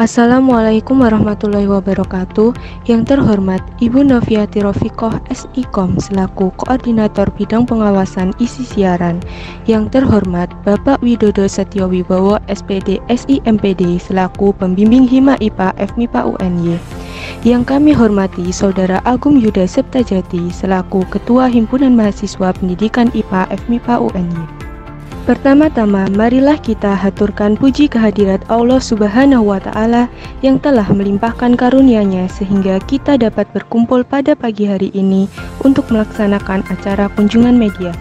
Assalamualaikum warahmatullahi wabarakatuh. Yang terhormat Ibu Noviati Rofiqoh SIKOM selaku Koordinator Bidang Pengawasan Isi Siaran. Yang terhormat Bapak Widodo Setiowibowo SPD SIMPD selaku Pembimbing Hima IPA FMIPA UNY. Yang kami hormati Saudara Agung Yuda Septajati selaku Ketua Himpunan Mahasiswa Pendidikan IPA FMIPA UNY. Pertama-tama, marilah kita haturkan puji kehadirat Allah Subhanahu wa Ta'ala yang telah melimpahkan karunia-Nya sehingga kita dapat berkumpul pada pagi hari ini untuk melaksanakan acara kunjungan media.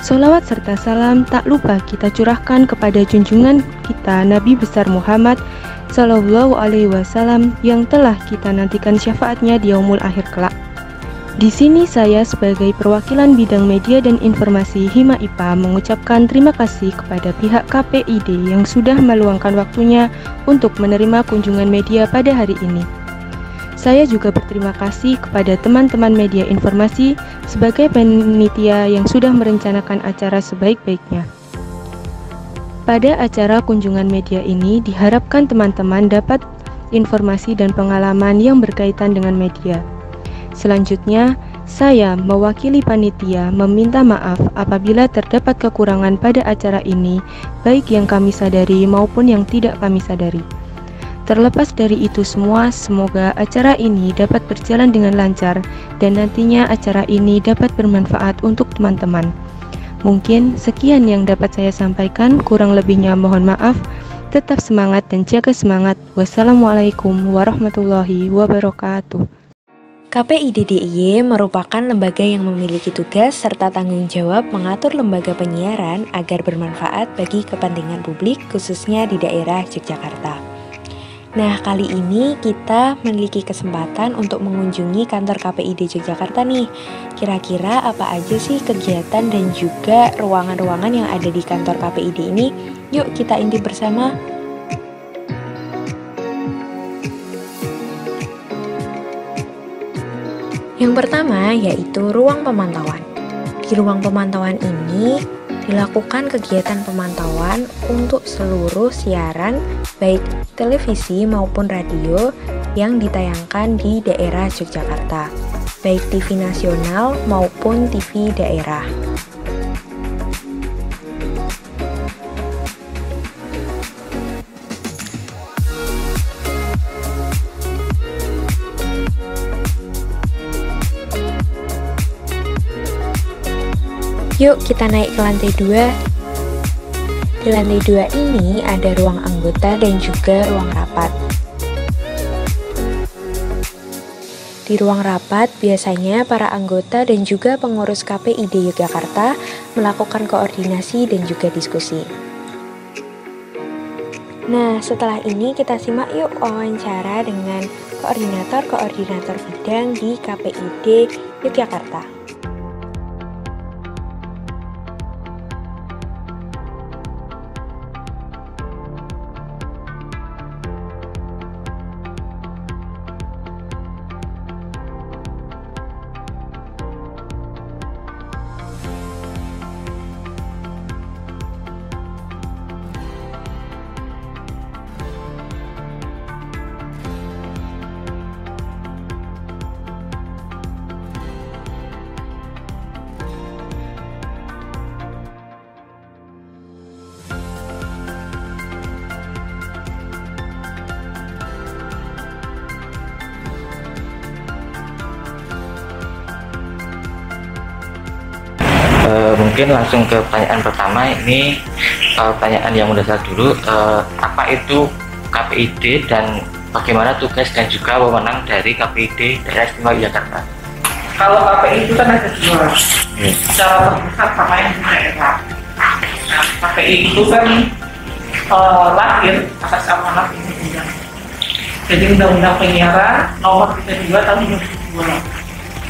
Sholawat serta salam tak lupa kita curahkan kepada junjungan kita Nabi besar Muhammad Sallallahu Alaihi Wasallam yang telah kita nantikan syafaatnya di yaumul akhir kelak. Di sini saya sebagai perwakilan bidang media dan informasi Hima IPA mengucapkan terima kasih kepada pihak KPID yang sudah meluangkan waktunya untuk menerima kunjungan media pada hari ini. Saya juga berterima kasih kepada teman-teman media informasi sebagai panitia yang sudah merencanakan acara sebaik-baiknya. Pada acara kunjungan media ini diharapkan teman-teman dapat informasi dan pengalaman yang berkaitan dengan media. Selanjutnya, saya mewakili panitia meminta maaf apabila terdapat kekurangan pada acara ini, baik yang kami sadari maupun yang tidak kami sadari. Terlepas dari itu semua, semoga acara ini dapat berjalan dengan lancar dan nantinya acara ini dapat bermanfaat untuk teman-teman. Mungkin sekian yang dapat saya sampaikan, kurang lebihnya mohon maaf. Tetap semangat dan jaga semangat. Wassalamualaikum warahmatullahi wabarakatuh. KPID DIY merupakan lembaga yang memiliki tugas serta tanggung jawab mengatur lembaga penyiaran agar bermanfaat bagi kepentingan publik khususnya di daerah Yogyakarta. Nah, kali ini kita memiliki kesempatan untuk mengunjungi kantor KPID Yogyakarta nih. Kira-kira apa aja sih kegiatan dan juga ruangan-ruangan yang ada di kantor KPID ini? Yuk kita intip bersama. Yang pertama yaitu ruang pemantauan. Di ruang pemantauan ini dilakukan kegiatan pemantauan untuk seluruh siaran baik televisi maupun radio yang ditayangkan di daerah Yogyakarta, baik TV nasional maupun TV daerah. Yuk kita naik ke lantai 2. Di lantai 2 ini ada ruang anggota dan juga ruang rapat. Di ruang rapat biasanya para anggota dan juga pengurus KPID Yogyakarta melakukan koordinasi dan juga diskusi. Nah, setelah ini kita simak yuk wawancara dengan koordinator bidang di KPID Yogyakarta. Mungkin langsung ke pertanyaan pertama. Ini pertanyaan yang mendasar dulu, apa itu KPID dan bagaimana tugas dan juga wewenang dari KPID Daerah Istimewa Yogyakarta? Kalau KPI itu kan ada dua, secara terpusat sama yang di daerah. Nah, KPI itu kan lahir atas amanat undang-undang. Jadi Undang-Undang Penyiaran Nomor 32 Tahun 2002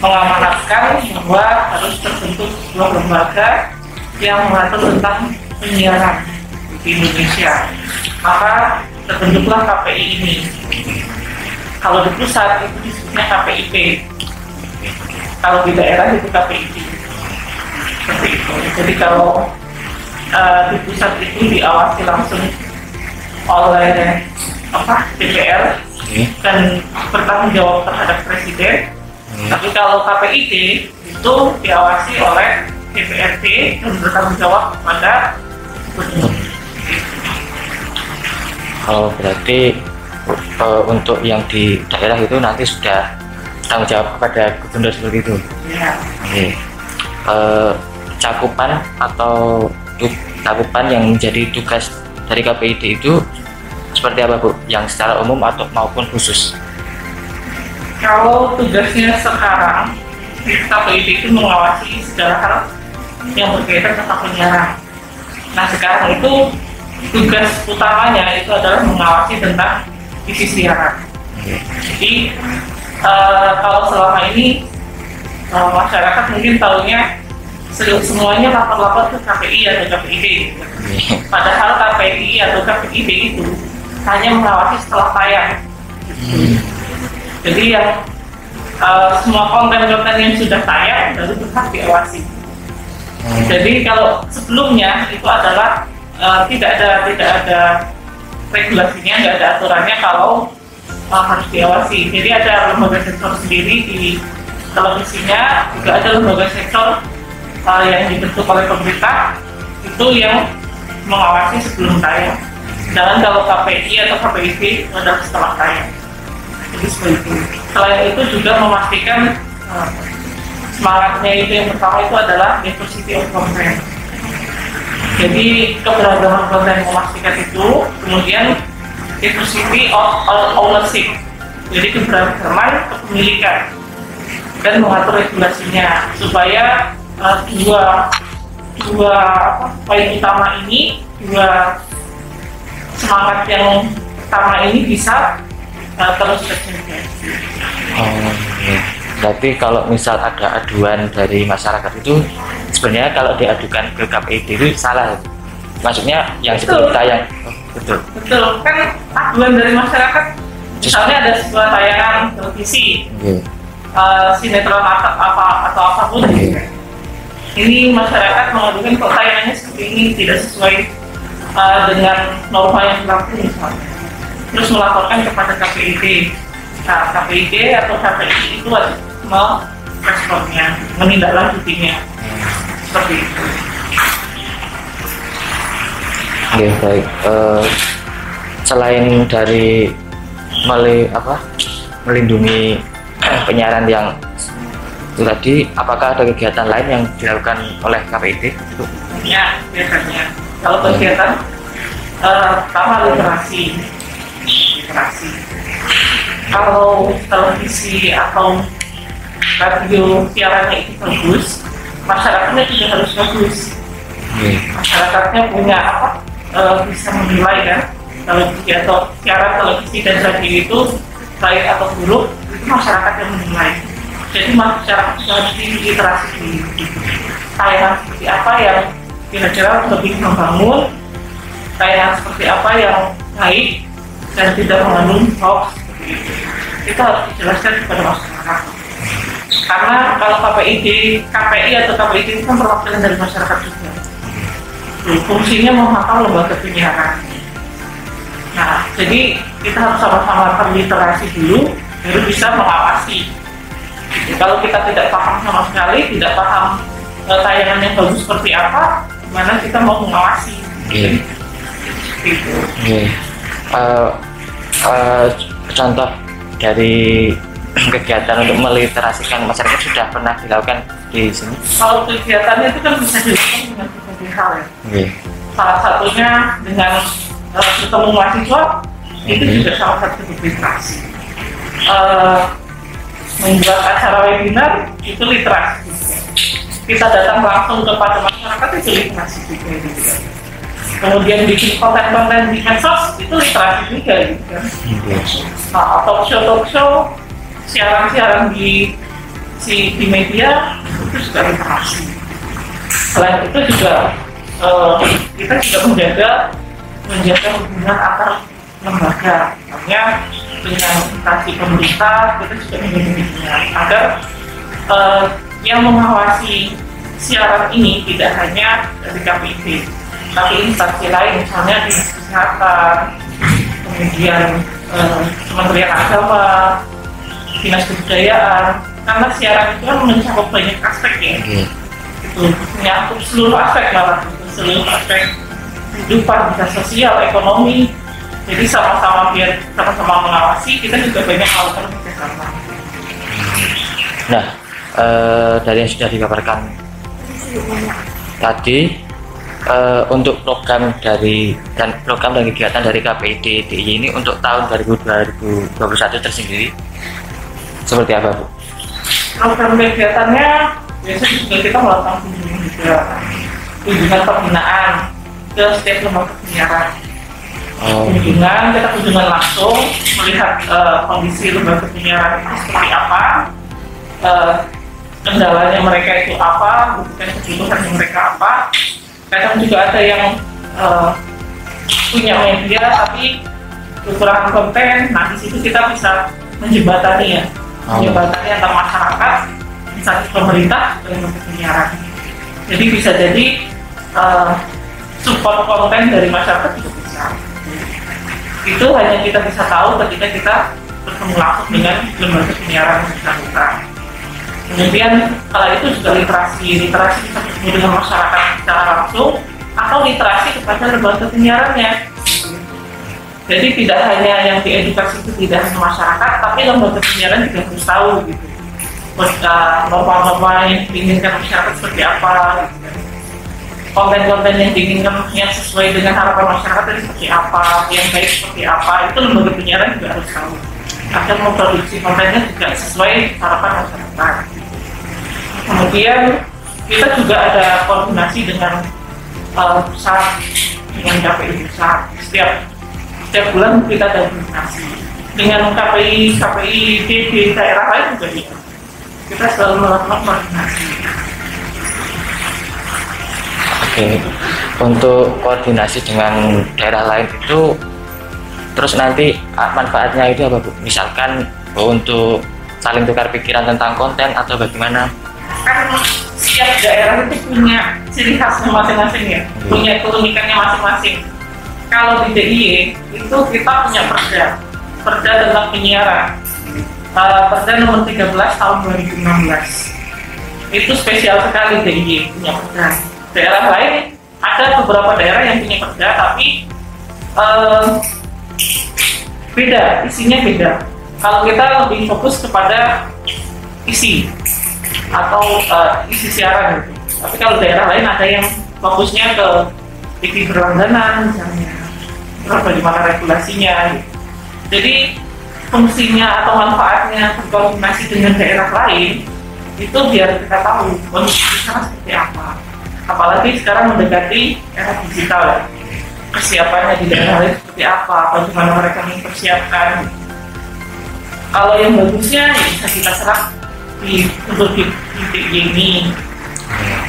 mengamanatkan bahwa harus terbentuk sebuah lembaga yang mengatur tentang penyiaran di Indonesia. Maka terbentuklah KPI ini. Kalau di pusat itu disebutnya KPIP, kalau di daerah itu KPID. Seperti itu. Jadi kalau di pusat itu diawasi langsung oleh DPR dan bertanggung jawab terhadap presiden. Tapi kalau KPID itu diawasi oleh DPRD dan bertanggung jawab kepada gubernur. Berarti untuk yang di daerah itu nanti sudah tanggung jawab kepada gubernur seperti itu. Ya. Cakupan atau cakupan yang menjadi tugas dari KPID itu seperti apa, Bu? Yang secara umum atau maupun khusus? Kalau tugasnya sekarang, KPID itu mengawasi segala hal yang berkaitan tentang penyiaran. Nah, sekarang itu tugas utamanya itu adalah mengawasi tentang isi siaran. Jadi kalau selama ini masyarakat mungkin tahunya semuanya lapor-lapor ke KPI atau KPID. Padahal KPI atau KPID itu hanya mengawasi setelah tayang. Jadi yang semua konten-konten yang sudah tayang baru berhak diawasi. Jadi kalau sebelumnya itu adalah tidak ada regulasinya, nggak ada aturannya kalau harus diawasi. Jadi ada lembaga sektor sendiri di televisinya, juga ada lembaga sektor yang dibentuk oleh pemerintah itu yang mengawasi sebelum tayang. Sedangkan kalau KPI atau KPID itu adalah setelah tayang. Jadi seperti itu. Selain itu juga memastikan semangatnya itu yang pertama itu adalah diversity of content. Jadi keberagaman konten memastikan itu, kemudian diversity of ownership. Jadi keberagaman kepemilikan dan mengatur regulasinya supaya dua poin utama ini, dua semangat yang pertama ini bisa terus terjaga. Berarti kalau misal ada aduan dari masyarakat itu sebenarnya kalau diadukan ke KPID itu salah. Maksudnya yang sebelum tayang. Betul kan aduan dari masyarakat, misalnya ada sebuah tayangan televisi, sinetron atau apapun. Ini masyarakat mengadukan kok tayangannya seperti ini, tidak sesuai dengan norma yang berlaku misalnya, terus melaporkan kepada KPID. Nah, KPID atau KPI itu wajib meresponnya, menindaklanjutinya, seperti itu. Oke, baik. Selain dari melindungi penyiaran yang itu tadi, apakah ada kegiatan lain yang dilakukan oleh KPID? Ya, biasanya kalau kegiatan pertama literasi. Kalau televisi atau radio siarannya itu bagus, masyarakatnya juga harus bagus. Masyarakatnya punya bisa menilai kan, televisi atau siaran televisi dan radio itu baik atau buruk, itu masyarakat yang menilai. Jadi masyarakat juga harus literasi tayangan seperti apa yang kira-kira lebih membangun, tayangan seperti apa yang baik dan tidak mengandung hoax. Itu harus dijelaskan kepada masyarakat. Karena kalau KPI atau KPID itu kan perwakilan dari masyarakat juga. Fungsinya memantau lembaga penyiaran. Nah, jadi kita harus sama-sama terliterasi dulu, baru bisa mengawasi. Jadi, kalau kita tidak paham sama sekali, tidak paham tayangan yang bagus seperti apa, gimana kita mau mengawasi? Gitu. Contoh dari kegiatan untuk meliterasikan masyarakat sudah pernah dilakukan di sini? Kalau kegiatannya itu kan bisa dilakukan dengan berbagai hal ya. Salah satunya dengan bertemu mahasiswa, itu juga salah satu literasi. Membuat acara webinar itu literasi juga. Kita datang langsung kepada masyarakat itu literasi juga. Kemudian bikin konten-konten di medsos itu literasi juga gitu kan. Talk show, siaran di media itu juga literasi. Selain itu juga kita juga menjaga hubungan antar lembaga, misalnya dengan instansi pemerintah kita juga menjaga hubungan agar yang mengawasi siaran ini tidak hanya dari KPID, tapi instansi lain, misalnya dinas kesehatan, kemudian Kementerian Agama, Dinas Kebudayaan, karena siaran itu kan mencakup banyak aspek ya. Itu menyangkut seluruh aspek, malah seluruh aspek kehidupan, bisa sosial, ekonomi. Jadi sama-sama biar sama-sama mengawasi, kita juga banyak melakukan kerjasama. Nah, dari yang sudah dipaparkan tadi, untuk program dan kegiatan dari KPID DIY ini untuk tahun 2021 tersendiri seperti apa, Bu? Program kegiatannya biasanya juga kita melakukan kunjungan pembinaan ke setiap lembaga penyiaran. Kunjungan langsung melihat kondisi lembaga penyiaran itu seperti apa, kendalanya mereka itu apa, bukan kebutuhannya mereka apa. Kadang juga ada yang punya media tapi kekurangan konten. Nah, di situ kita bisa menjembatani ya, menjembatani antar masyarakat, misalnya pemerintah dan lembaga penyiaran. Jadi bisa jadi support konten dari masyarakat juga bisa. Itu hanya kita bisa tahu ketika kita bertemu langsung dengan lembaga penyiaran yang bersangkutan. Kemudian kalau itu juga literasi bisa bertemu dengan masyarakat secara langsung atau literasi kepada lembaga penyiarannya. Jadi tidak hanya yang diedukasi itu tidak hanya masyarakat, tapi lembaga penyiaran juga harus tahu gitu. Norma-norma yang diinginkan masyarakat seperti apa, gitu. Konten-konten yang diinginkan yang sesuai dengan harapan masyarakat itu seperti apa, yang baik seperti apa, itu lembaga penyiaran juga harus tahu. Agar memproduksi kontennya juga sesuai harapan masyarakat. Kemudian kita juga ada koordinasi dengan pusat, dengan KPI pusat. Setiap bulan kita ada koordinasi dengan KPI di daerah lain juga gitu. Kita selalu melakukan koordinasi. Oke, untuk koordinasi dengan daerah lain itu terus nanti manfaatnya itu apa, Bu? Misalkan untuk saling tukar pikiran tentang konten atau bagaimana? Kan setiap daerah itu punya ciri khasnya masing-masing ya, punya keunikannya masing-masing. Kalau di DIY itu kita punya perda tentang penyiaran, perda nomor 13 tahun 2016. Itu spesial sekali DIY punya perda. Daerah lain ada beberapa daerah yang punya perda tapi beda, isinya beda. Kalau kita lebih fokus kepada isi atau isi siaran gitu. Tapi kalau daerah lain ada yang fokusnya ke TV berlangganan misalnya, terus bagaimana regulasinya gitu. Jadi fungsinya atau manfaatnya berkoordinasi dengan daerah lain itu biar kita tahu kondisi sana seperti apa. Apalagi sekarang mendekati era digital ya. Persiapannya di daerah lain seperti apa, bagaimana mereka mempersiapkan. Kalau yang bagusnya ya bisa kita serap untuk di ini.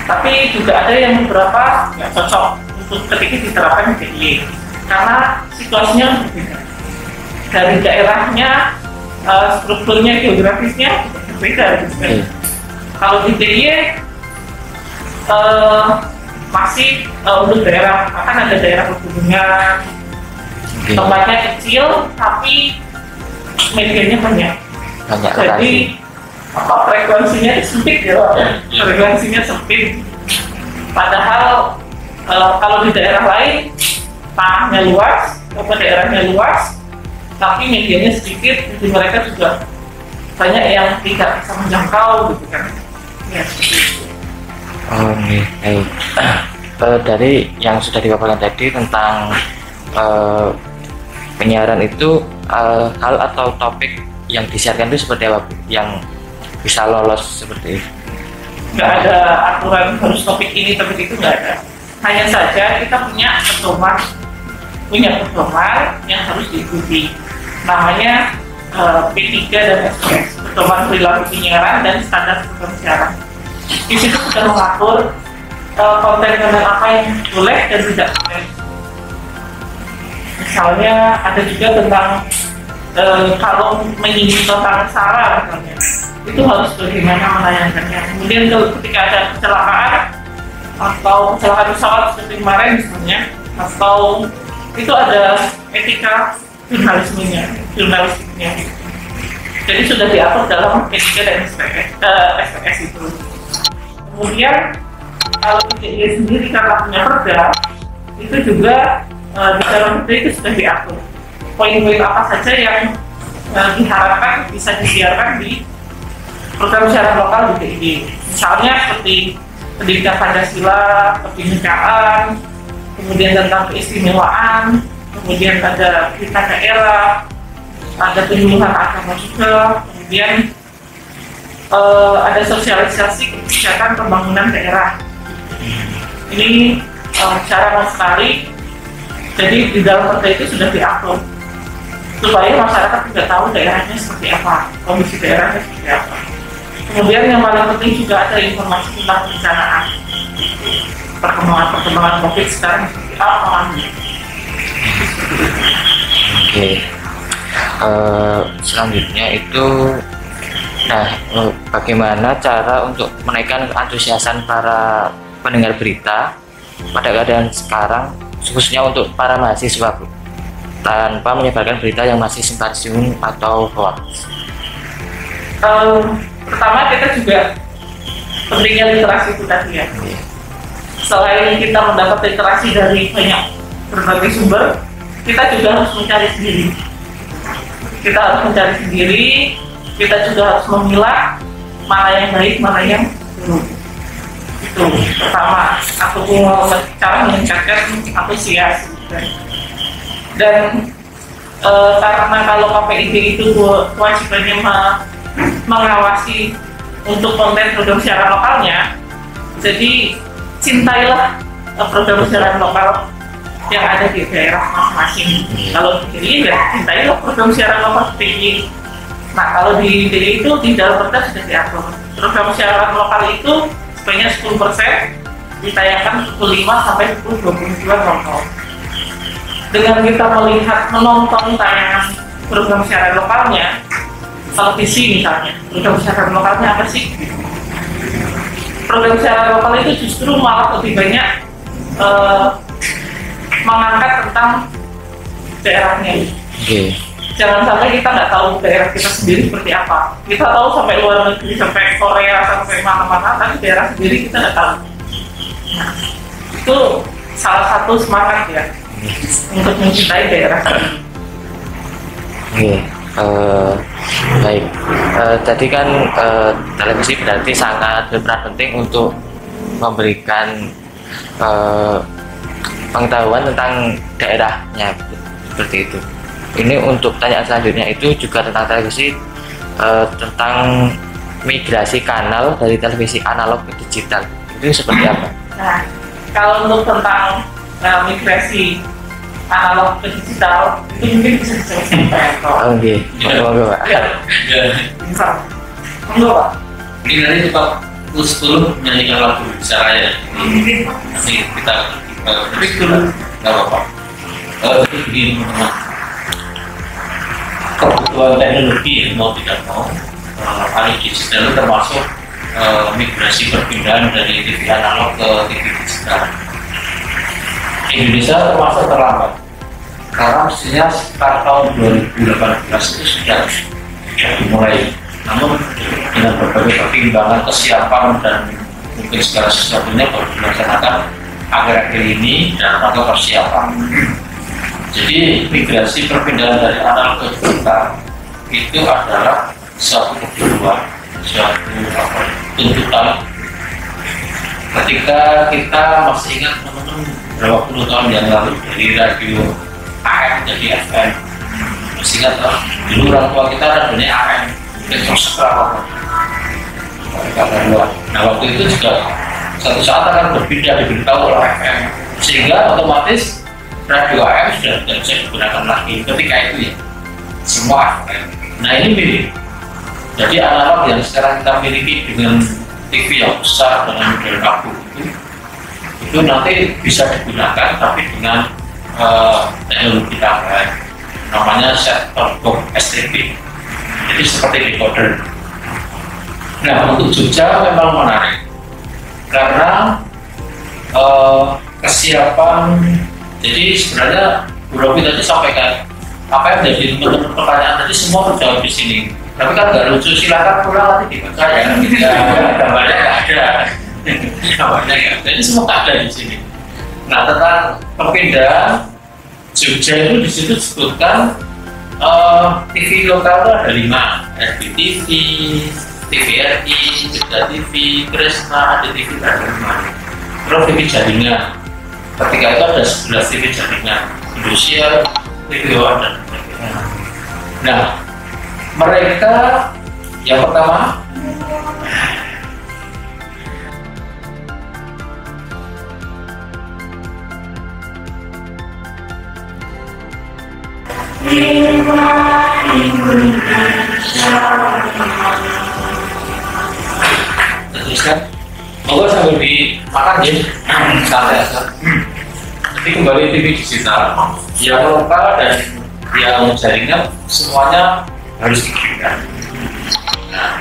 Tapi juga ada yang beberapa nggak cocok untuk ketika diterapkan di DIY karena situasinya berbeda. Dari daerahnya, strukturnya, geografisnya berbeda gitu kan. Kalau di DIY masih untuk daerah, akan ada daerah pegunungan, tempatnya kecil tapi medianya banyak. Jadi frekuensinya sempit ya, frekuensinya sempit. Padahal kalau di daerah lain tanahnya luas, atau daerahnya luas, tapi medianya sedikit, jadi mereka juga banyak yang tidak bisa menjangkau gitu kan. Ya seperti itu. Baik. Dari yang sudah dipaparkan tadi tentang penyiaran itu, hal atau topik yang disiarkan itu seperti apa, Bu? Yang bisa lolos seperti itu? Nggak ada aturan harus topik ini, topik itu nggak ada. Hanya saja kita punya pedoman yang harus diikuti. Namanya P3 dan SPS, pedoman perilaku penyiaran dan standar siaran. Di situ sudah mengatur konten-konten apa yang boleh dan tidak boleh. Misalnya ada juga tentang kalau menyinggung tentang SARA misalnya, itu harus bagaimana menayangkannya. Kemudian ketika ada kecelakaan atau kecelakaan pesawat seperti kemarin misalnya, atau itu ada etika jurnalistiknya. Jadi sudah diatur dalam P3 dan SPS itu. Kemudian kalau DIY sendiri karena punya perda, itu juga di dalam perda itu sudah diatur poin-poin apa saja yang diharapkan bisa disiarkan di program siaran lokal di DIY. Misalnya seperti pendidikan Pancasila, kebinekaan, kemudian tentang keistimewaan, kemudian ada berita daerah, ada penyuluhan agama juga, kemudian ada sosialisasi kebijakan pembangunan daerah. Ini cara sekali. Jadi di dalam perda itu sudah diatur supaya masyarakat tidak tahu daerahnya seperti apa, kondisi daerahnya seperti apa. Kemudian yang paling penting juga ada informasi tentang perencanaan, perkembangan COVID sekarang seperti apa. Oke. Selanjutnya itu, bagaimana cara untuk menaikkan keantusiasan para pendengar berita pada keadaan sekarang, khususnya untuk para mahasiswa, Bu, tanpa menyebarkan berita yang masih simpang atau hoax? Pertama, kita juga pentingnya literasi itu tadi ya. Selain kita mendapat literasi dari banyak berbagai sumber, kita juga harus mencari sendiri. Kita juga harus memilah mana yang baik, mana yang buruk. Itu pertama, aku mau cara meningkatkan antusias. Dan karena kalau KPID itu kewajibannya mengawasi untuk konten program siaran lokalnya, jadi cintailah program siaran lokal yang ada di daerah masing-masing. Kalau di DIY ya cintailah program siaran lokal DIY. Nah, kalau di DIY itu di dalam perda sudah diatur program siaran lokal itu sebanyak 10% ditayangkan pukul 5 sampai pukul 22.00. Dengan kita menonton tayangan program siaran lokalnya, televisi misalnya, program siaran lokalnya apa sih? Program siaran lokal itu justru malah lebih banyak mengangkat tentang daerahnya. Jangan sampai kita nggak tahu daerah kita sendiri seperti apa. Kita tahu sampai luar negeri, sampai Korea, sampai mana-mana, tapi daerah sendiri kita nggak tahu. Nah, itu salah satu semangat ya untuk mencintai daerah. Baik. Tadi kan televisi berarti sangat berperan penting untuk memberikan pengetahuan tentang daerahnya, seperti itu. Ini untuk pertanyaan selanjutnya itu juga tentang televisi, tentang migrasi kanal dari televisi analog ke digital. Itu seperti apa? Nah, kalau untuk tentang migrasi analog ke digital, itu mungkin bisa dijelaskan Pak. Oke, monggo Pak. Bisa. Monggo Pak. Ini nanti Pak Kus menyanyikan lagu bicara ya. Nanti kita dulu nggak apa-apa. Begini teman-teman, kebutuhan teknologi mau tidak mau, alih digital termasuk migrasi perpindahan dari TV analog ke TV digital. Indonesia termasuk terlambat karena mestinya sekitar tahun 2018 itu sudah dimulai. Namun dengan berbagai pertimbangan kesiapan dan mungkin segala sesuatunya baru dilaksanakan akhir-akhir ini dan rangka persiapan. Jadi migrasi perpindahan dari analog ke digital itu adalah suatu kebutuhan, suatu tuntutan. Ketika kita masih ingat teman-teman berapa puluh tahun yang lalu dari radio AM jadi FM, masih ingat dulu orang tua kita radionya AM, mungkin terus berapa. Nah waktu itu juga satu saat akan berpindah diberitahu oleh FM, sehingga otomatis radio AM sudah tidak bisa digunakan lagi ketika itu ya, semua FM. Nah ini mirip. Jadi analog yang sekarang kita miliki dengan TV yang besar dengan model kabel itu nanti bisa digunakan tapi dengan teknologi tambahan namanya set-top box STB. Jadi seperti decoder. Nah untuk Jogja memang menarik karena kesiapan. Jadi sebenarnya Bu Robi tadi sampaikan apa yang menjadi pertanyaan tadi semua terjawab di sini. Tapi kan nggak lucu, silakan pulang nanti dibaca ya. Gambarnya nggak ada, gambarnya nggak ada. Jadi semua nggak ada di sini. Nah, tentang perpindahan Jogja itu di situ disebutkan TV lokal itu ada 5, RBTV, TVRI, Jogja TV, Kresna, ADTV ada 5. Terus TV jaringan. Ketika itu ada 11 TV jaringan, Indosiar, TVO dan sebagainya. Nah, mereka yang pertama teruskan, monggo sambil dimakan ya, santai aja. Jadi kembali TV digital, yang lokal dan yang jaringan semuanya harus dikirimkan. Nah,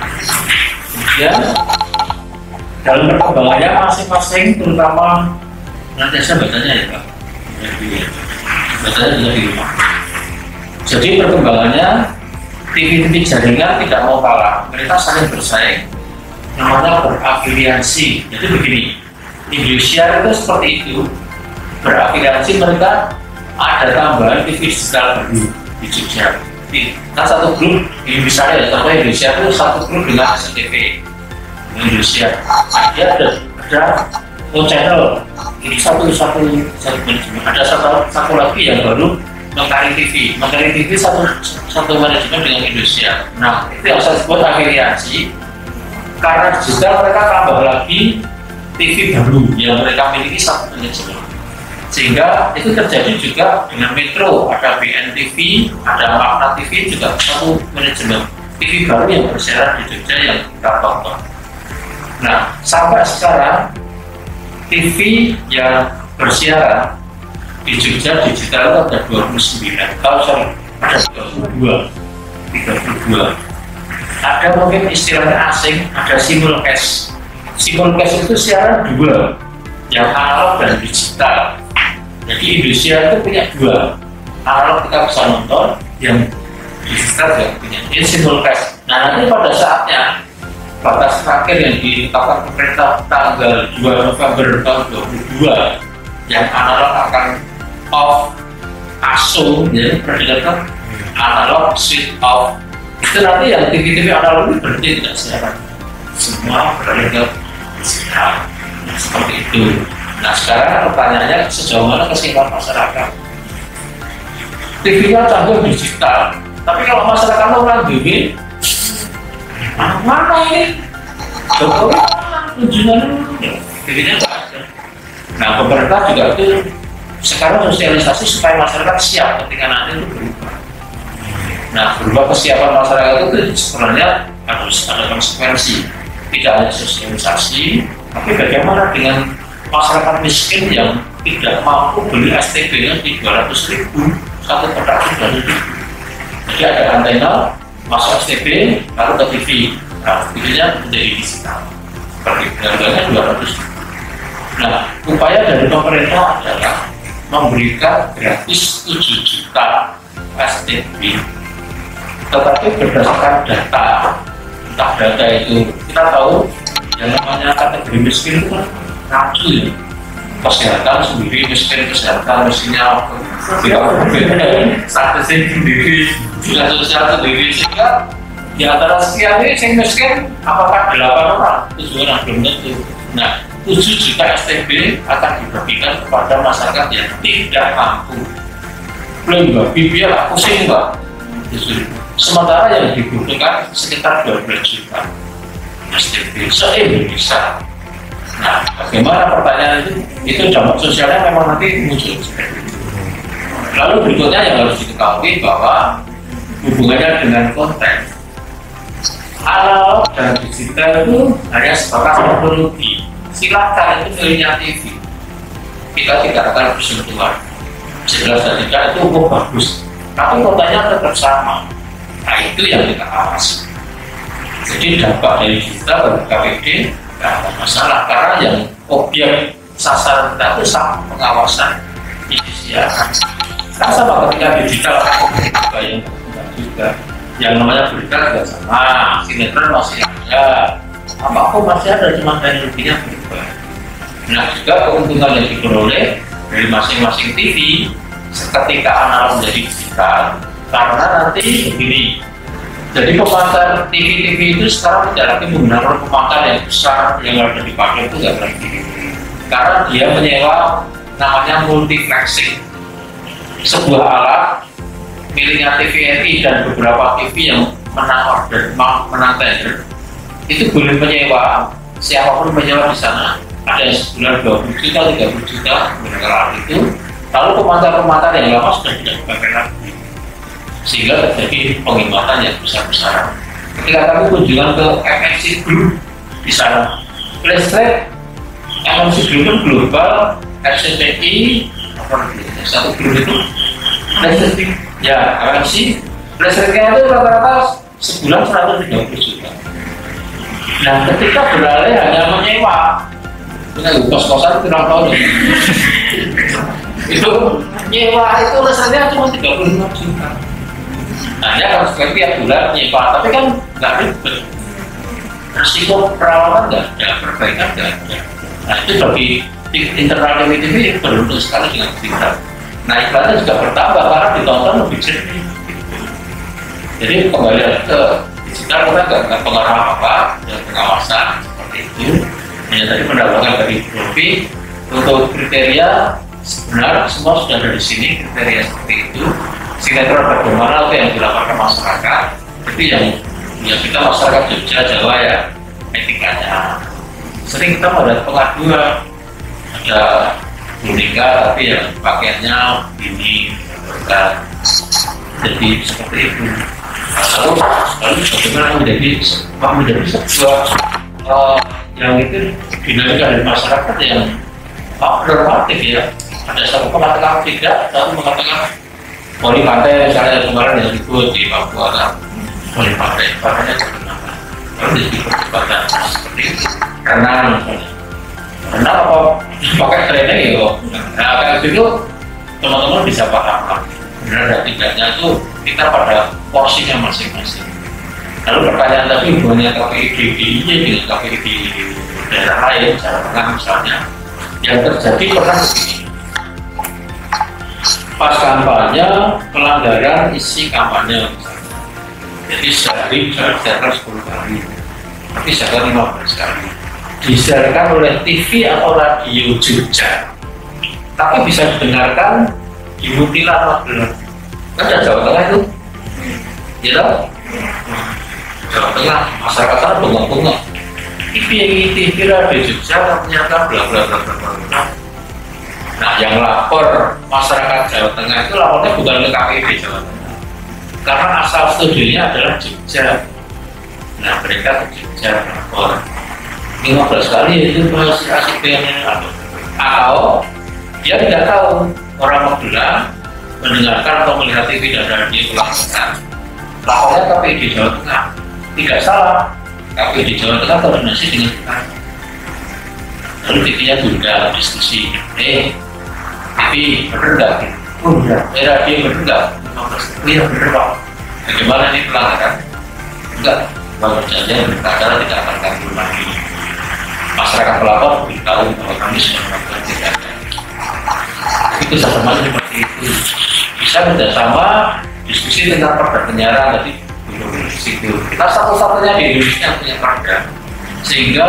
kemudian dalam perkembangannya masing-masing, terutama nanti saya bacanya ya Pak, bacanya juga di rumah. Jadi perkembangannya TV-TV jaringan tidak mau kalah, mereka saling bersaing, namanya berafiliasi. Jadi begini, Indosiar itu seperti itu, berafiliasi, mereka ada tambahan TV digital baru di Jogja. Nah, satu grup ini misalnya ya, contoh Indonesia itu satu grup dengan SCTV Indonesia, dia ada channel ini satu manajemen, ada satu lagi yang baru Mentari TV satu manajemen dengan Indonesia. Nah, itu yang saya sebut afiliasi, karena digital mereka tambah lagi TV baru yang mereka miliki satu manajemen. Sehingga itu terjadi juga dengan Metro, ada BNTV, ada Makna TV, juga satu manajemen TV baru yang bersiaran di Jogja yang kita tonton. Nah, sampai sekarang TV yang bersiaran di Jogja digital ada 29, sorry, ada 32. Ada mungkin istilahnya asing, ada simulcast. Simulcast itu siaran dua, yang analog dan digital. Jadi Indonesia itu punya dua, analog kita bisa nonton, yang digital juga punya. Ini simulcast. Nah, nanti pada saatnya batas terakhir yang ditetapkan pemerintah tanggal 2 November tahun 2022, yang analog akan off ASO, jadi perdengarkan analog switch off. Itu nanti yang TV-TV analog itu berarti tidak siaran, semua beralih ke digital. Nah, seperti itu. Nah, sekarang pertanyaannya sejauh mana kesimpulan masyarakat? TV-nya canggih digital, tapi kalau masyarakat orang gini, mana ini? Jokowi tujuannya TV-nya nggak ada. Nah, pemerintah juga itu sekarang sosialisasi supaya masyarakat siap ketika nanti itu berubah. Nah, berubah kesiapan masyarakat itu sebenarnya harus ada konsekuensi. Tidak hanya sosialisasi, tapi bagaimana dengan masyarakat miskin yang tidak mampu beli STB-nya di 200.000, satu kotak 200.000. Jadi ada antena, masuk STB, lalu ke TV. Nah, TV-nya menjadi digital. Seperti harganya 200.000. Nah, upaya dari pemerintah adalah memberikan gratis 7 juta STB. Tetapi berdasarkan data, entah data itu, kita tahu yang namanya kategori miskin itu kan rancu ya, kesehatan sendiri, kesehatan miskinnya statusnya sendiri, dinas sosial sendiri, sehingga di antara sekian ini yang miskin apakah 8 orang, 7 orang belum tentu. Nah, 7 juta STB akan dibagikan kepada masyarakat yang tidak mampu. Belum mbak, biar pusing mbak. Sementara yang dibutuhkan sekitar 12 juta STB se-Indonesia. Nah, bagaimana pertanyaan itu? Itu dampak sosialnya memang nanti muncul. Lalu berikutnya yang harus diketahui bahwa hubungannya dengan konten analog dan digital itu hanya sebatas teknologi. Silakan itu filmnya TV, kita tidak akan bersentuhan. Jelas dan tidak itu bagus, tapi kontennya tetap sama. Nah, itu yang kita awasi. Jadi dampak dari digital bagi KPD tidak ada masalah, karena yang objek sasaran kita itu sama pengawasan isi siaran. Kan sama ketika digital juga yang namanya berita juga sama, sinetron masih ada, apapun masih ada, cuma teknologinya berubah. Nah juga keuntungan yang diperoleh dari masing-masing TV ketika analog menjadi digital, karena nanti begini. Jadi pemancar TV itu sekarang tidak lagi menggunakan pemancar yang besar yang ada di pagar itu nggak lagi, karena dia menyewa namanya multiplexing, sebuah alat miliknya TVRI dan beberapa TV yang menang order, menang tender, itu boleh menyewa, siapapun menyewa di sana, ada yang sebulan 20 juta, 30 juta menggunakan alat itu, lalu pemancar-pemancar yang lama sudah tidak dipakai lagi, sehingga terjadi penghematan yang besar-besaran. Ketika kami kunjungan ke MNC Group di sana, listrik MNC Group itu global, FCPI, satu grup itu listrik, ya MNC listriknya itu rata-rata sebulan 130 juta. Nah ketika beralih hanya menyewa, kita kos-kosan kurang tahu itu nyewa itu listriknya cuma 35 juta. Nah dia harus tiap bulan nyewa, tapi kan nggak ribet, resiko perawatan nggak ada, perbaikan nggak ada. Nah itu bagi internal TV beruntung sekali dengan digital. Nah iklannya juga bertambah karena ditonton lebih jernih. Jadi kembali ke digital kita nggak pengaruh apa, dan pengawasan seperti itu. Hanya tadi pendapatan dari Profi untuk kriteria benar semua sudah ada di sini, kriteria seperti itu. Sinetron bagaimana itu yang dilakukan masyarakat, tapi yang kita masyarakat Jogja, Jawa ya, etikanya. Sering kita ada pengaduan, ada boneka tapi yang pakaiannya ini berkat, jadi seperti itu. Lalu bagaimana menjadi sebuah yang itu dinamika dari masyarakat yang normatif ya. Ada satu mengatakan tidak, satu mengatakan poli pantai, misalnya kemarin yang ikut di Papua kan, poli pantai, pantainya terkenal, lalu disebut percepatan seperti itu. Karena apa pakai training gitu. Nah kayak gitu teman-teman bisa paham benar dan tidaknya itu kita pada porsinya masing-masing. Lalu pertanyaan tadi hubungannya KPI DIY dengan KPI di daerah lain, Jawa Tengah misalnya, yang terjadi pernah begini. Pas kampanye pelanggaran isi kampanye misalnya, jadi sehari bisa 10 kali, tapi sehari 15 kali disiarkan oleh TV atau radio Jogja, tapi bisa didengarkan di Mutiara Magelang. Kan ada Jawa Tengah itu, ya tahu? Jawa Tengah, masyarakat sana bengong-bengong. TV radio Jogja ternyata bla bla bla bla bla. Nah, yang lapor masyarakat Jawa Tengah itu lapornya bukan ke KPID Jawa Tengah, karena asal studionya adalah Jogja. Nah, mereka ke Jogja lapor. 15 kali itu masih asik dengan atau dia tidak tahu orang Magelang mendengarkan atau melihat TV dan radio pelaksanaan lapornya KPI di Jawa Tengah, tidak salah. KPI di Jawa Tengah koordinasi dengan kita, lalu TV-nya tunda diskusi, TV bener nggak? Oh iya, radio bener nggak? 15, iya bener Pak. Bagaimana ini pelanggaran? Enggak, bahwa perjanjian berkata tidak akan kami lagi. Masyarakat pelapor beritahu bahwa kami sudah melakukan tindakan. Itu sama seperti itu. Bisa kerjasama diskusi tentang perda penyiaran tadi di situ. Kita satu-satunya di Indonesia yang punya perda, sehingga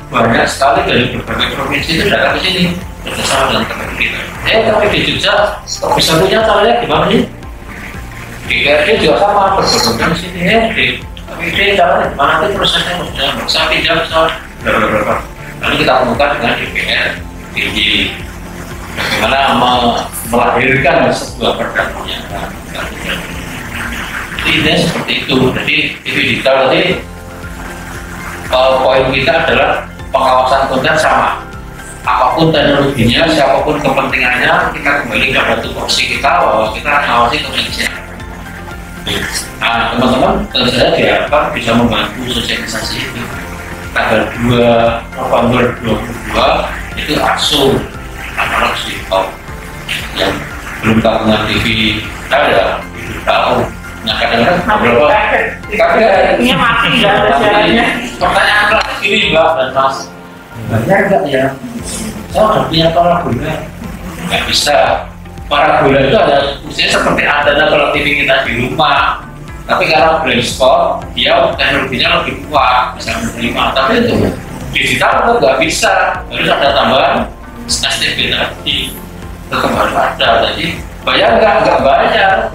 banyak sekali dari berbagai provinsi itu datang ke sini kerjasama dengan teman kita. Tapi di Jogja bisa punya caranya gimana sih? Di KRD juga sama berkoordinasi di sini. Tapi ini caranya gimana sih prosesnya? Saya pinjam berapa. Lalu kita temukan dengan DPR, tinggi bagaimana melahirkan sebuah perda penyiaran. Intinya seperti itu. Jadi TV digital tadi poin kita adalah pengawasan konten sama. Apapun teknologinya, siapapun kepentingannya, kita kembali kepada tupoksi kita bahwa kita mengawasi konten siaran. Nah, teman-teman tentu saja diharapkan bisa membantu sosialisasi itu. Tanggal 2 November 2022 itu ASO analog switch off yang belum tabungan TV ada, tahu. Nah kadang-kadang beberapa Ini mati nggak ada siarannya. pertanyaan kelas ini Mbak dan Mas, banyak nggak ya? Saya udah punya parabola, nggak bisa. Parabola itu ada fungsinya seperti antena kalau TV kita di rumah, tapi karena brainstorm dia teknologinya lebih kuat, bisa menerima. Tapi itu digital itu nggak bisa, harus ada tambahan STB tadi, tetap harus ada. Jadi bayar nggak bayar,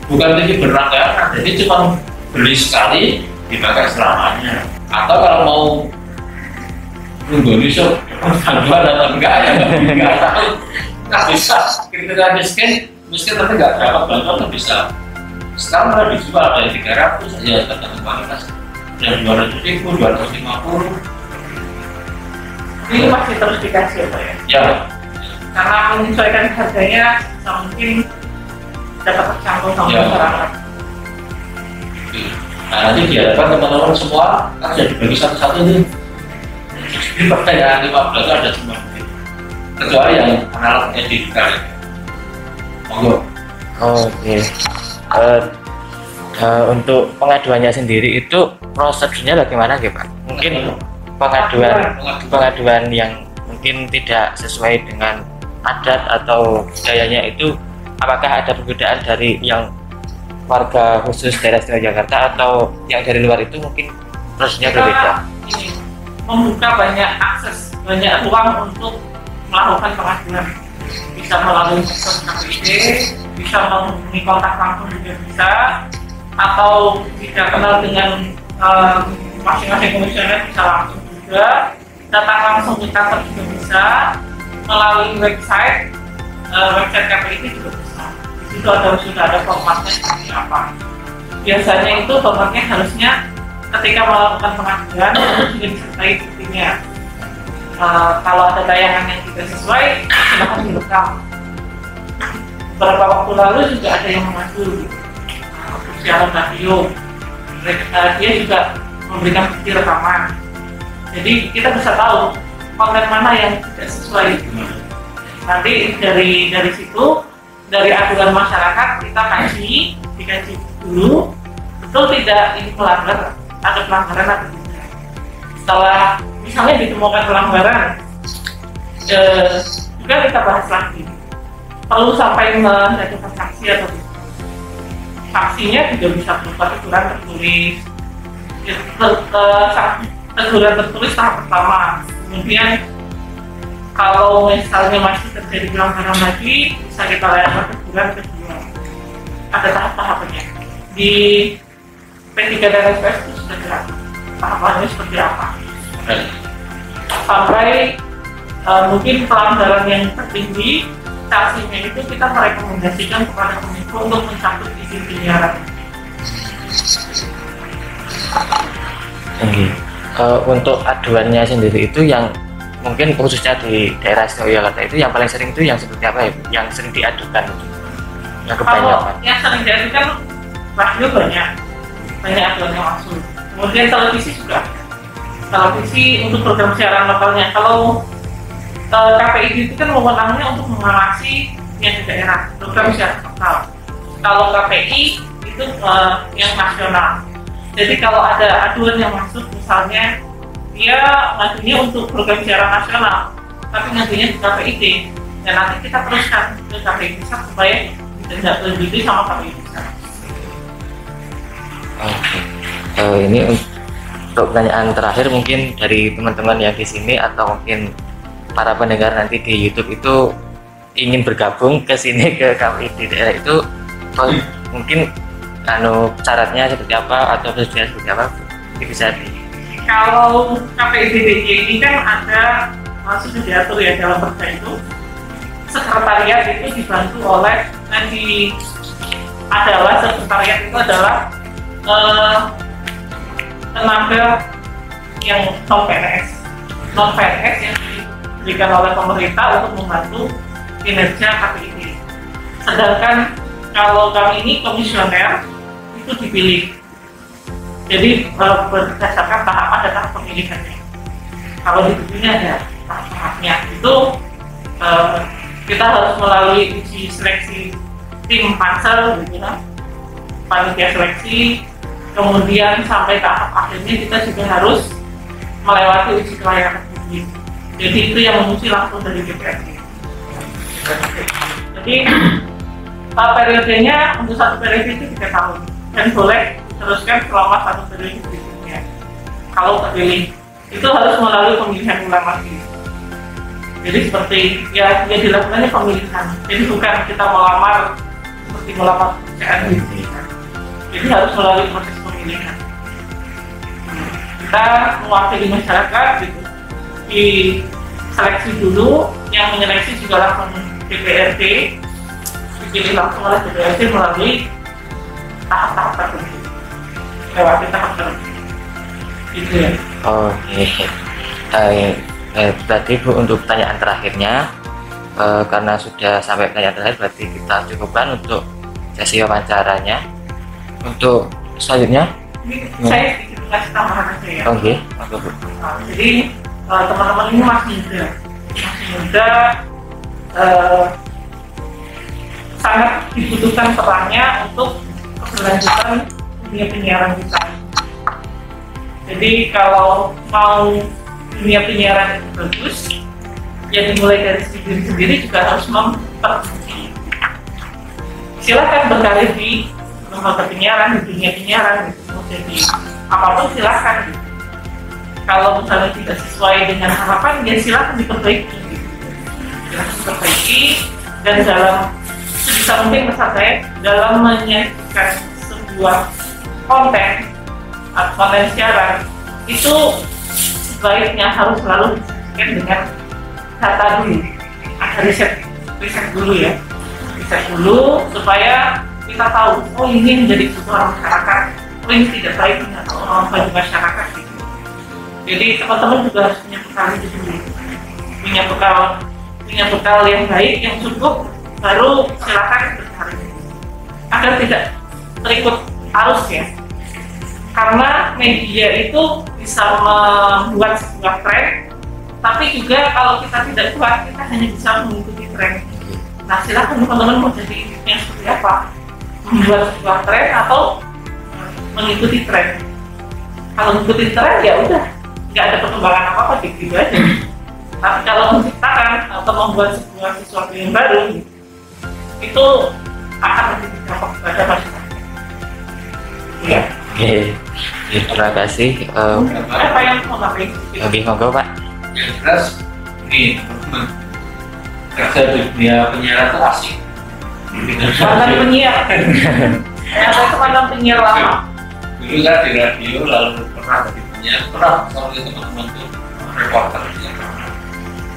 bukan TV berlangganan, jadi cuma beli sekali dipakai selamanya. Atau kalau mau nunggu besok bantuan atau enggak ya nggak tahu, nggak bisa. Kriteria miskin tapi nggak dapat bantuan nggak bisa. Sekarang udah dijual dari 300 ya tergantung kualitas, dari 200.000, 250. Ini masih terus dikasih ya Pak ya? Ya. Karena menyesuaikan harganya mungkin dapat tercampur sama Ya. masyarakat. Nah nanti diharapkan teman-teman semua kan sudah dibagi satu-satu nih. Di pertanyaan 15 ada semua, kecuali yang analognya digital. Monggo. Oke. Untuk pengaduannya sendiri itu prosedurnya bagaimana gitu Pak? Mungkin pengaduan yang mungkin tidak sesuai dengan adat atau budayanya itu, apakah ada perbedaan dari yang warga khusus daerah istimewa Jakarta atau yang dari luar itu mungkin prosesnya berbeda? Ini membuka banyak akses, banyak ruang untuk melakukan pengaduan. Bisa melalui sistem KPID, bisa menghubungi kontak langsung juga bisa, atau jika kenal dengan masing-masing komisioner bisa langsung juga, datang langsung ke kantor juga bisa, melalui website KPID juga bisa. Di situ sudah ada formatnya seperti apa. Biasanya itu formatnya harusnya ketika melakukan pengaduan itu sudah disertai buktinya. Kalau ada tayangan yang tidak sesuai, silahkan direkam. Beberapa waktu lalu juga ada yang mengadu siaran radio, dia juga memberikan bukti rekaman. Jadi kita bisa tahu konten mana yang tidak sesuai. Nanti dari situ, dari aduan masyarakat kita dikaji dulu, betul tidak ini melanggar, ada pelanggaran atau tidak. Setelah misalnya ditemukan pelanggaran, juga kita bahas lagi. Perlu sampai menjatuhkan sanksi atau tidak. Sanksinya juga bisa berupa teguran tertulis. Teguran tertulis tahap pertama. Kemudian kalau misalnya masih terjadi pelanggaran lagi, bisa kita lakukan teguran kedua. Ada tahap-tahapnya. Di P3 dan SPS itu sudah jelas tahapannya seperti apa. Sampai mungkin pelanggaran yang tertinggi, sanksinya itu kita merekomendasikan kepada Kominfo untuk mencabut izin penyiaran. Untuk aduannya sendiri itu yang mungkin khususnya di daerah istimewa Jakarta itu yang paling sering itu yang seperti apa ya? Yang sering diadukan itu? Yang kebanyakan? Yang sering diadukan radio banyak aduannya langsung. Kemudian televisi juga. Televisi untuk program siaran lokalnya. Kalau KPID itu kan wewenangnya untuk mengawasi yang di daerah, program siaran lokal. Kalau KPI itu yang nasional. Jadi kalau ada aduan yang masuk, misalnya dia ngadunya untuk program siaran nasional, tapi ngadunya di KPID, dan nanti kita teruskan ke KPI Pusat supaya tidak terjadi sama KPI Pusat. Oke. Ini untuk pertanyaan terakhir mungkin dari teman-teman yang di sini atau mungkin para pendengar nanti di YouTube itu ingin bergabung ke sini ke KPID daerah itu, mungkin syaratnya seperti apa atau prosedurnya seperti apa? Ini bisa di. Kalau KPID DIY ini kan ada sudah diatur ya dalam perda itu. Sekretariat itu dibantu oleh sekretariat itu adalah tenaga yang non PNS yang diberikan oleh pemerintah untuk membantu kinerja KPID. Sedangkan kalau kami ini komisioner itu dipilih. Jadi berdasarkan ada tahap pemilihannya. Kalau di sini ada tahap-tahapnya itu kita harus melalui uji seleksi tim pansel gitu kan, panitia seleksi, kemudian sampai tahap akhirnya kita juga harus melewati uji kelayakan publik. Jadi itu yang menguji langsung dari DPRD. Jadi periodenya untuk satu periode itu 3 tahun dan boleh diteruskan selama satu periode berikutnya. Kalau terpilih itu harus melalui pemilihan ulang lagi. Jadi seperti ya dilakukannya pemilihan. Jadi bukan kita melamar seperti melamar pekerjaan gitu. Jadi harus melalui proses pemilihan. Kita mewakili masyarakat gitu. Diseleksi dulu, yang menyeleksi juga langsung DPRD, dipilih langsung oleh DPRD melalui tahap-tahap tertentu. Lewati tahap tertentu. Gitu ya. Oh, berarti Bu, untuk pertanyaan terakhirnya, karena sudah sampai pertanyaan terakhir, berarti kita cukupkan untuk sesi wawancaranya. Untuk selanjutnya, saya sedikit kasih tambahan aja ya. oke, Bu. Jadi teman-teman ini masih muda, sangat dibutuhkan perannya untuk keberlanjutan dunia penyiaran kita. Jadi kalau mau dunia penyiaran itu bagus, ya dimulai dari diri sendiri juga harus memperbaiki. Silakan berkarir di lembaga penyiaran, di dunia penyiaran, gitu. Jadi apapun silakan. Gitu. Kalau misalnya tidak sesuai dengan harapan, ya silakan diperbaiki. Gitu. Silakan diperbaiki dan dalam sebisa mungkin pesan saya dalam menyajikan sebuah konten atau konten siaran itu sebaiknya harus selalu disajikan dengan data dulu, ada riset dulu ya, riset dulu supaya kita tahu, oh ini menjadi kebutuhan masyarakat, oh ini tidak baik bagi masyarakat gitu. Jadi teman-teman juga harus punya bekal itu dulu, punya bekal yang baik, yang cukup, baru silakan berkarir agar tidak terikut arus ya. Karena media itu bisa membuat sebuah tren, tapi juga kalau kita tidak kuat, kita hanya bisa mengikuti tren. Nah, silakan teman-teman mau jadi yang seperti apa, membuat sebuah tren atau mengikuti tren. Kalau mengikuti tren ya udah, nggak ada perkembangan apa-apa, gitu aja. Tapi kalau menciptakan atau membuat sesuatu yang baru, itu akan lebih dampak kepada masyarakat. Ya. Oke, terima kasih. Apa yang mau ngapain? Lebih monggo Pak. Yang jelas ini teman-teman, kerja di dunia penyiaran itu asik. Mantan penyiar. Saya mantan penyiar lama. Dulu saya di radio, lalu pernah jadi penyiar, pernah sama teman-teman itu reporter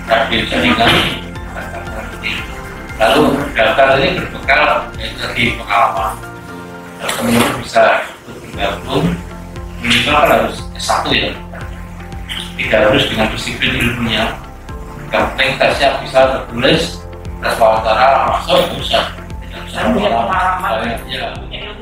radio jaringan. Lalu daftar ini berbekal dari pengalaman. Kalau teman-teman bisa bergabung, minimal kan harus S1 ya, tidak harus dengan disiplin ilmunya. Yang penting tesnya bisa tertulis, tes wawancara masuk, bisa. Tidak bisa Punya pengalaman, ya. punya ilmu